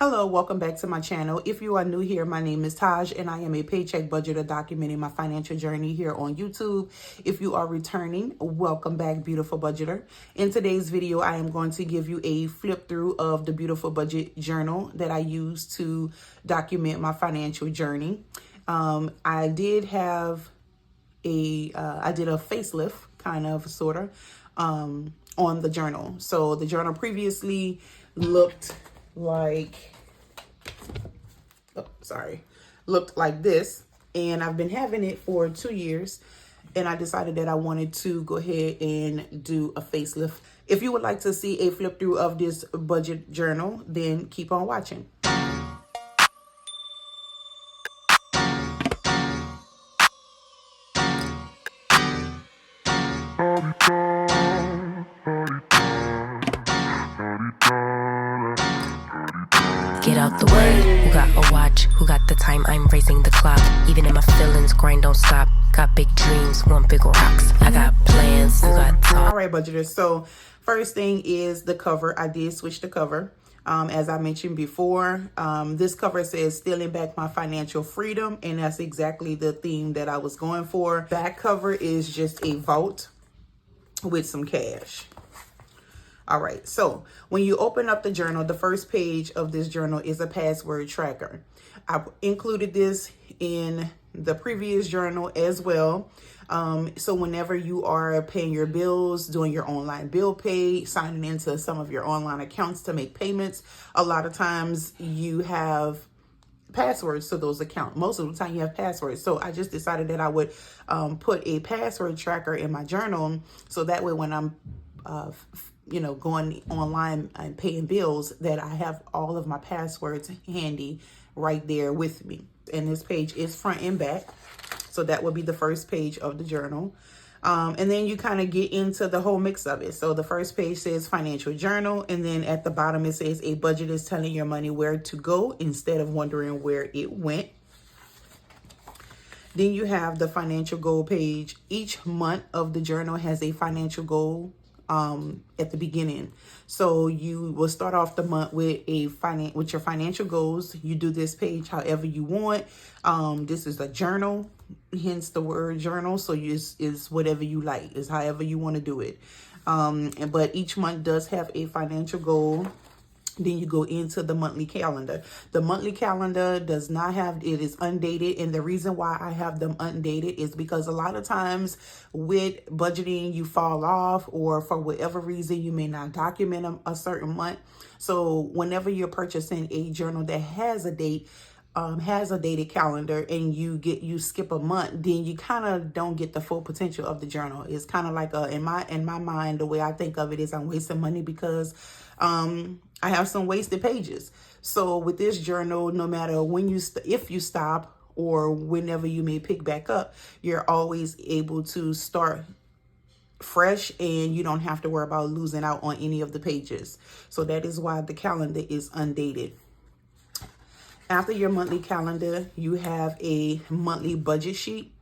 Hello, welcome back to my channel. If you are new here, my name is Taj and I am a paycheck budgeter documenting my financial journey here on YouTube. If you are returning, welcome back, beautiful budgeter. In today's video, I am going to give you a flip through of the Beautiful Budget journal that I use to document my financial journey. I did have I did a facelift, kind of, sort of, on the journal. So the journal previously looked like, looked like this, and I've been having it for 2 years, and I decided that I wanted to go ahead and do a facelift. If you would like to see a flip through of this budget journal, then keep on watching. Get out the way, who got a watch, who got the time, I'm raising the clock. Even in my feelings, grind don't stop. Got big dreams, want big rocks. I got plans, you got talk. All right, budgeters, so first thing is the cover. I did switch the cover. As I mentioned before, this cover says stealing back my financial freedom, and that's exactly the theme that I was going for. Back cover is just a vault with some cash. All right, so when you open up the journal, the first page of this journal is a password tracker. I included this in the previous journal as well. So whenever you are paying your bills, doing your online bill pay, signing into some of your online accounts to make payments, a lot of times you have passwords to those accounts. Most of the time you have passwords. So I just decided that I would put a password tracker in my journal, so that way when I'm going online and paying bills, that I have all of my passwords handy right there with me. And this page is front and back. So that would be the first page of the journal. And then you kind of get into the whole mix of it. So the first page says financial journal. And then at the bottom, it says a budget is telling your money where to go instead of wondering where it went. Then you have the financial goal page. Each month of the journal has a financial goal at the beginning. So you will start off the month with with your financial goals. You do this page however you want. This is a journal, hence the word journal. So is whatever you like, is however you want to do it. But each month does have a financial goal. Then you go into the monthly calendar. The monthly calendar does not have, it is undated. And the reason why I have them undated is because a lot of times with budgeting, you fall off, or for whatever reason, you may not document a certain month. So whenever you're purchasing a journal that has a date, has a dated calendar, and you skip a month, then you kind of don't get the full potential of the journal. It's kind of like in my mind, the way I think of it is I'm wasting money because I have some wasted pages. So with this journal, no matter when if you stop or whenever you may pick back up, you're always able to start fresh, and you don't have to worry about losing out on any of the pages. So that is why the calendar is undated. After your monthly calendar, you have a monthly budget sheet.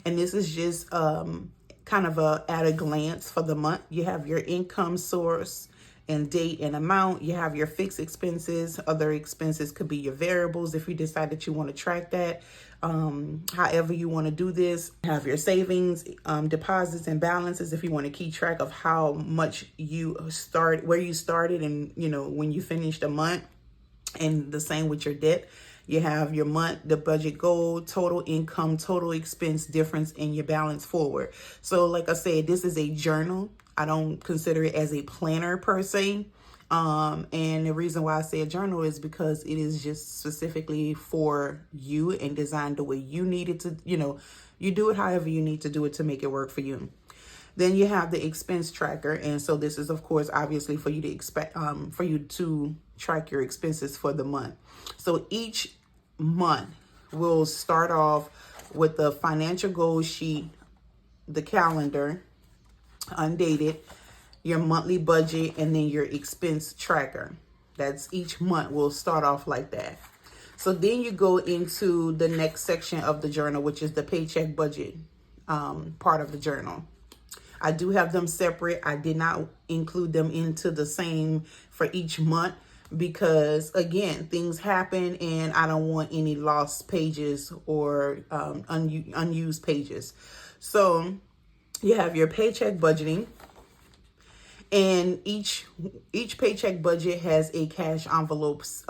And this is just kind of at a glance for the month. You have your income source and date and amount. You have your fixed expenses. Other expenses could be your variables if you decide that you want to track that. However you want to do this. You have your savings, deposits, and balances if you want to keep track of how much where you started, and when you finish the month. And the same with your debt. You have your month, the budget goal, total income, total expense difference, and your balance forward. So like I said, this is a journal. I don't consider it as a planner per se. And the reason why I say a journal is because it is just specifically for you and designed the way you need it to, you do it however you need to do it to make it work for you. Then you have the expense tracker. And so this is, of course, obviously for you to track your expenses for the month. So each month we'll start off with the financial goal sheet, the calendar, undated, your monthly budget, and then your expense tracker. That's each month. We'll start off like that. So then you go into the next section of the journal, which is the paycheck budget part of the journal. I do have them separate. I did not include them into the same for each month because again, things happen and I don't want any lost pages or unused pages. So you have your paycheck budgeting, and each paycheck budget has a cash envelopes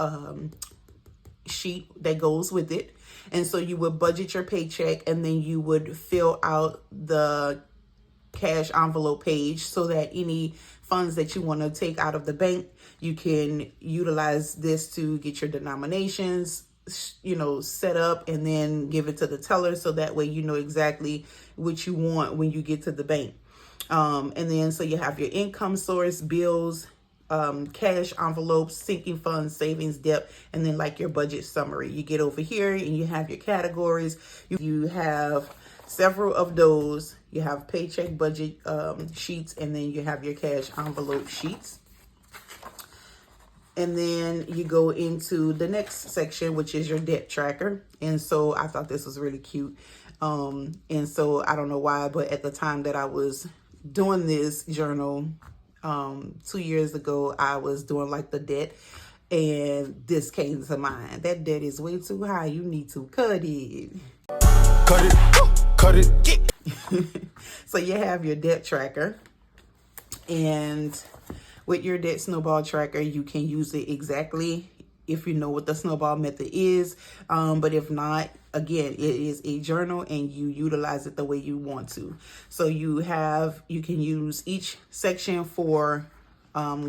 sheet that goes with it. And so you would budget your paycheck, and then you would fill out the cash envelope page so that any funds that you want to take out of the bank, you can utilize this to get your denominations, set up, and then give it to the teller, so that way you know exactly what you want when you get to the bank. And then so you have your income source, bills, cash envelopes, sinking funds, savings, debt, and then like your budget summary. You get over here and you have your categories. You have several of those. You have paycheck budget sheets, and then you have your cash envelope sheets. And then you go into the next section, which is your debt tracker. And so I thought this was really cute. And so I don't know why, but at the time that I was doing this journal 2 years ago, I was doing like the debt, and this came to mind. That debt is way too high. You need to cut it. Cut it. Cut it. So you have your debt tracker, and with your debt snowball tracker, you can use it exactly if you know what the snowball method is. But if not, again, it is a journal and you utilize it the way you want to. So you can use each section for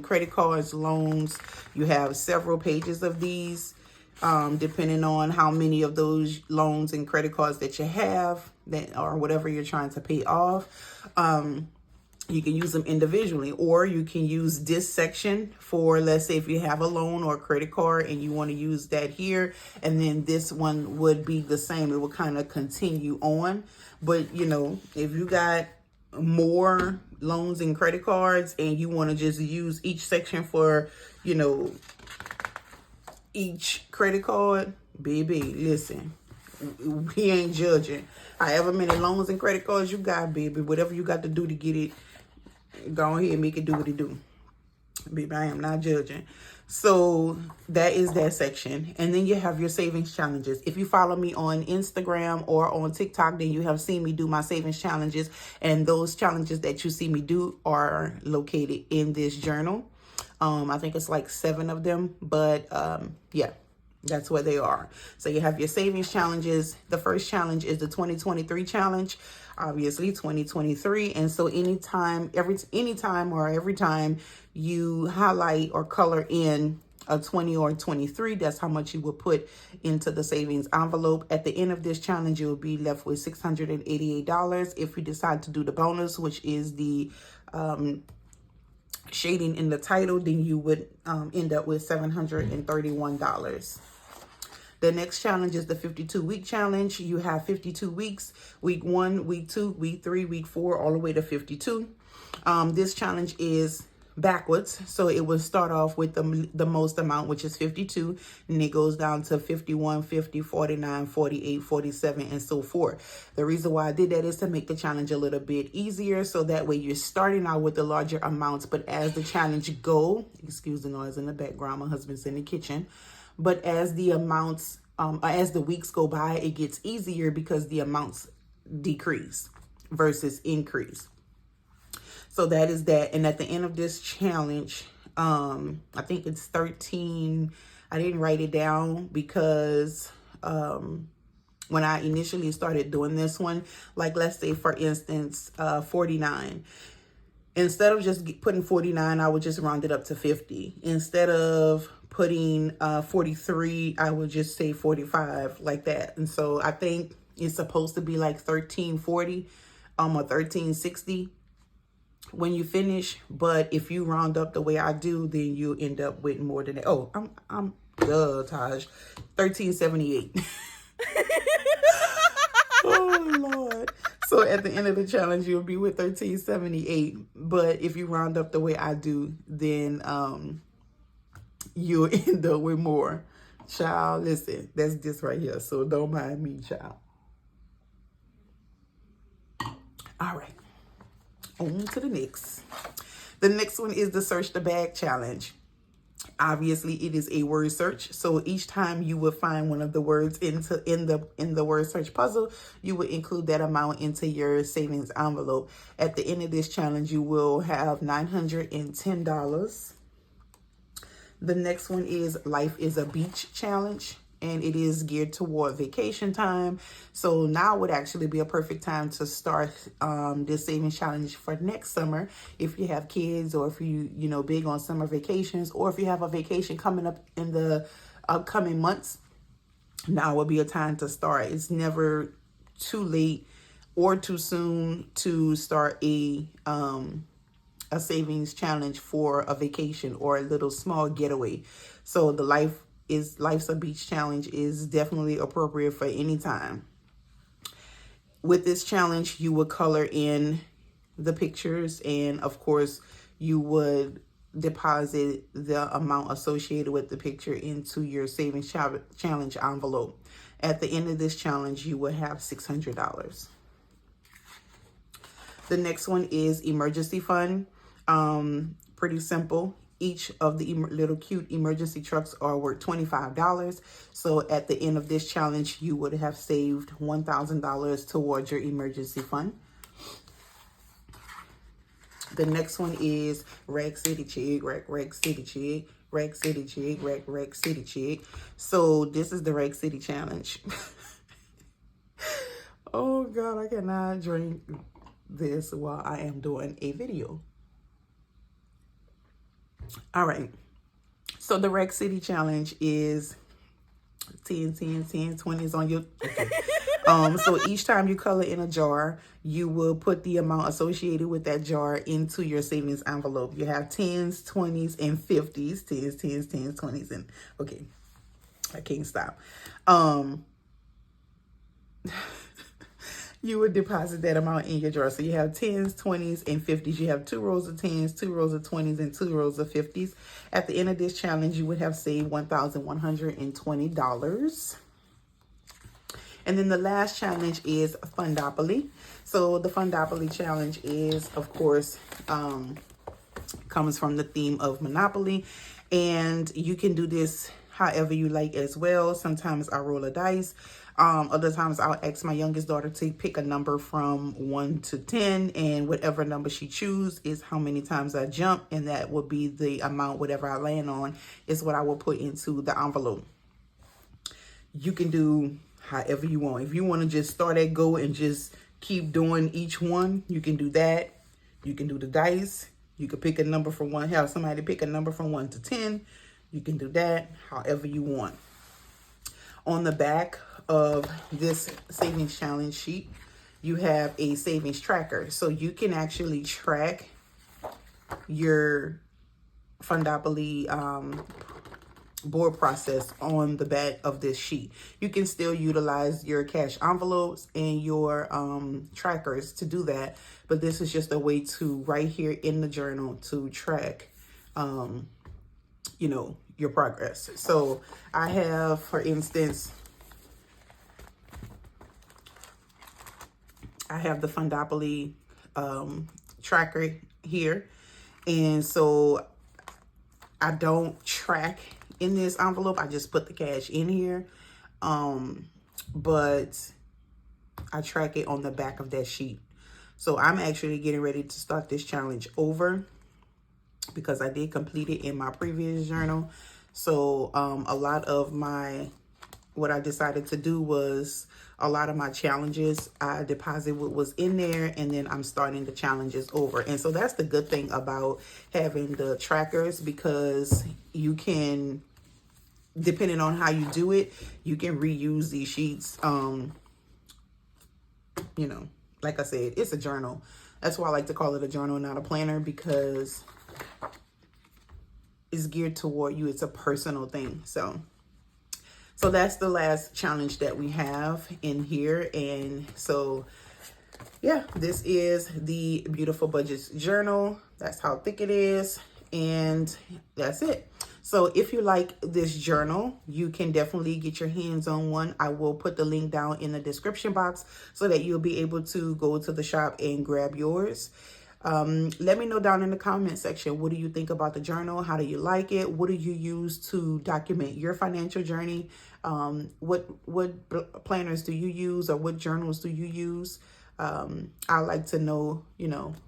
credit cards, loans. You have several pages of these, depending on how many of those loans and credit cards that you have, that or whatever you're trying to pay off. You can use them individually, or you can use this section for, let's say if you have a loan or a credit card and you want to use that here, and then this one would be the same. It will kind of continue on. But, if you got more loans and credit cards and you want to just use each section for, each credit card, baby, listen, we ain't judging. However many loans and credit cards you got, baby, whatever you got to do to get it, go ahead and make it do what it do. Baby, I am not judging. So that is that section. And then you have your savings challenges. If you follow me on Instagram or on TikTok, then you have seen me do my savings challenges. And those challenges that you see me do are located in this journal. I think it's like 7 of them, but yeah, that's where they are. So you have your savings challenges. The first challenge is the 2023 challenge, obviously 2023. And so every time you highlight or color in a 20 or 23, that's how much you would put into the savings envelope. At the end of this challenge, you'll be left with $688. If you decide to do the bonus, which is the shading in the title, then you would end up with $731. The next challenge is the 52-week challenge. You have 52 weeks, week 1, week 2, week 3, week 4, all the way to 52. This challenge is backwards. So it will start off with the most amount, which is 52, and it goes down to 51, 50, 49, 48, 47, and so forth. The reason why I did that is to make the challenge a little bit easier, so that way you're starting out with the larger amounts, but as the challenge go, excuse the noise in the background, my husband's in the kitchen, but as the amounts, as the weeks go by, it gets easier because the amounts decrease versus increase. So that is that. And at the end of this challenge, I think it's 13. I didn't write it down because when I initially started doing this one, like let's say for instance, 49. Instead of just putting 49, I would just round it up to 50. Instead of putting 43, I would just say 45, like that. And so I think it's supposed to be like 1340 or 1360 when you finish. But if you round up the way I do, then you end up with more than that. Oh, I'm Taj, 1378. Oh Lord. So at the end of the challenge, you'll be with 1378. But if you round up the way I do, then you'll end up with more. Child, listen, that's this right here. So don't mind me, child. All right. On to the next. The next one is the Search the Bag challenge. Obviously, it is a word search. So each time you would find one of the words in the word search puzzle, you would include that amount into your savings envelope. At the end of this challenge, you will have $910. The next one is Life is a Beach Challenge, and it is geared toward vacation time. So now would actually be a perfect time to start this savings challenge for next summer. If you have kids, or if you know, big on summer vacations, or if you have a vacation coming up in the upcoming months, now would be a time to start. It's never too late or too soon to start a savings challenge for a vacation or a little small getaway. So the Life's a Beach Challenge is definitely appropriate for any time. With this challenge, you would color in the pictures, and of course you would deposit the amount associated with the picture into your savings challenge envelope. At the end of this challenge, you will have $600. The next one is emergency fund. Pretty simple. Each of the little cute emergency trucks are worth $25. So at the end of this challenge, you would have saved $1,000 towards your emergency fund. The next one is Rag City Chick, Rag City Chick, Rag City Chick, Rag City Chick. So this is the Rag City Challenge. Oh God, I cannot drink this while I am doing a video. All right. So the Rec City Challenge is 10, 10, 10, 20s on your... Okay. So each time you color in a jar, you will put the amount associated with that jar into your savings envelope. You have 10s, 20s, and 50s. 10s, 10s, 10s, 20s, and... Okay. I can't stop. You would deposit that amount in your jar. So you have 10s, 20s, and 50s. You have 2 rows of 10s, 2 rows of 20s, and 2 rows of 50s. At the end of this challenge, you would have saved $1,120. And then the last challenge is Fundopoly. So the Fundopoly challenge is, of course, comes from the theme of Monopoly. And you can do this however you like as well. Sometimes I roll a dice. Other times I'll ask my youngest daughter to pick a number from 1 to 10, and whatever number she chooses is how many times I jump, and that will be the amount, whatever I land on is what I will put into the envelope. You can do however you want. If you want to just start at go and just keep doing each one, you can do that. You can do the dice. You can pick a number from one, have somebody pick a number from 1 to 10. You can do that however you want. On the back of this savings challenge sheet, you have a savings tracker. So you can actually track your Fundopoly board process on the back of this sheet. You can still utilize your cash envelopes and your trackers to do that, but this is just a way to, right here in the journal, to track you know, your progress. So I have, for instance, I have the Fundopoly tracker here. And so I don't track in this envelope. I just put the cash in here. But I track it on the back of that sheet. So I'm actually getting ready to start this challenge over because I did complete it in my previous journal. So a lot of what I decided to do was a lot of my challenges, I deposit what was in there, and then I'm starting the challenges over. And so that's the good thing about having the trackers, because you can, depending on how you do it, you can reuse these sheets. You know, like I said, it's a journal. That's why I like to call it a journal, not a planner, because it's geared toward you. It's a personal thing. So that's the last challenge that we have in here. And so, yeah, this is the Beautiful Budgets journal. That's how thick it is. And that's it. So if you like this journal, you can definitely get your hands on one. I will put the link down in the description box so that you'll be able to go to the shop and grab yours. Let me know down in the comment section, what do you think about the journal? How do you like it? What do you use to document your financial journey? What planners do you use, or what journals do you use? I like to know,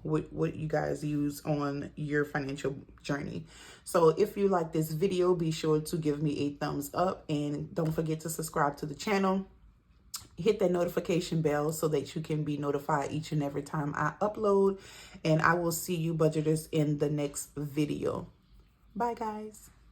what you guys use on your financial journey. So if you like this video, be sure to give me a thumbs up, and don't forget to subscribe to the channel. Hit that notification bell so that you can be notified each and every time I upload. And I will see you budgeters in the next video. Bye, guys.